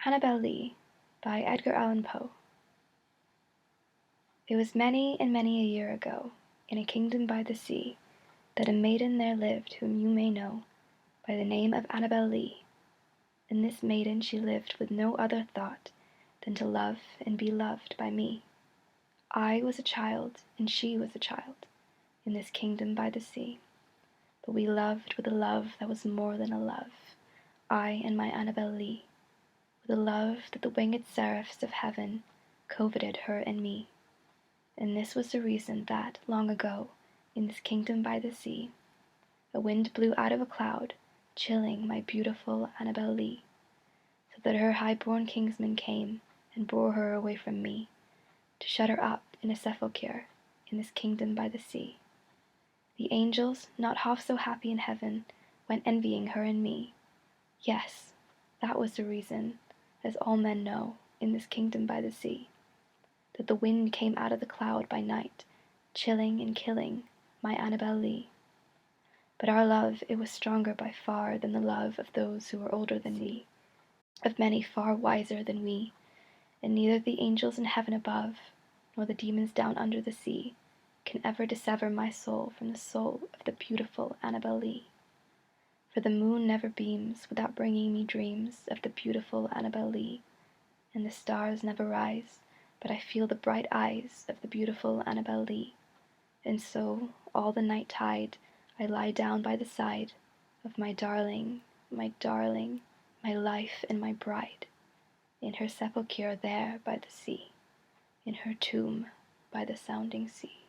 Annabel Lee by Edgar Allan Poe. It was many and many a year ago, in a kingdom by the sea, that a maiden there lived whom you may know by the name of Annabel Lee. And this maiden she lived with no other thought than to love and be loved by me. I was a child, and she was a child, in this kingdom by the sea. But we loved with a love that was more than a love, I and my Annabel Lee, with a love that the wingèd seraphs of heaven coveted her and me. And this was the reason that, long ago, in this kingdom by the sea, a wind blew out of a cloud, chilling my beautiful Annabel Lee, so that her highborn kinsmen came and bore her away from me, to shut her up in a sepulchre in this kingdom by the sea. The angels, not half so happy in heaven, went envying her and me. Yes, that was the reason, as all men know, in this kingdom by the sea, that the wind came out of the cloud by night, chilling and killing my Annabel Lee. But our love, it was stronger by far than the love of those who were older than we, of many far wiser than we, and neither the angels in heaven above, nor the demons down under the sea, can ever dissever my soul from the soul of the beautiful Annabel Lee. For the moon never beams without bringing me dreams of the beautiful Annabel Lee, and the stars never rise but I feel the bright eyes of the beautiful Annabel Lee, and so, all the night tide, I lie down by the side of my darling, my life and my bride, in her sepulchre there by the sea, in her tomb by the sounding sea.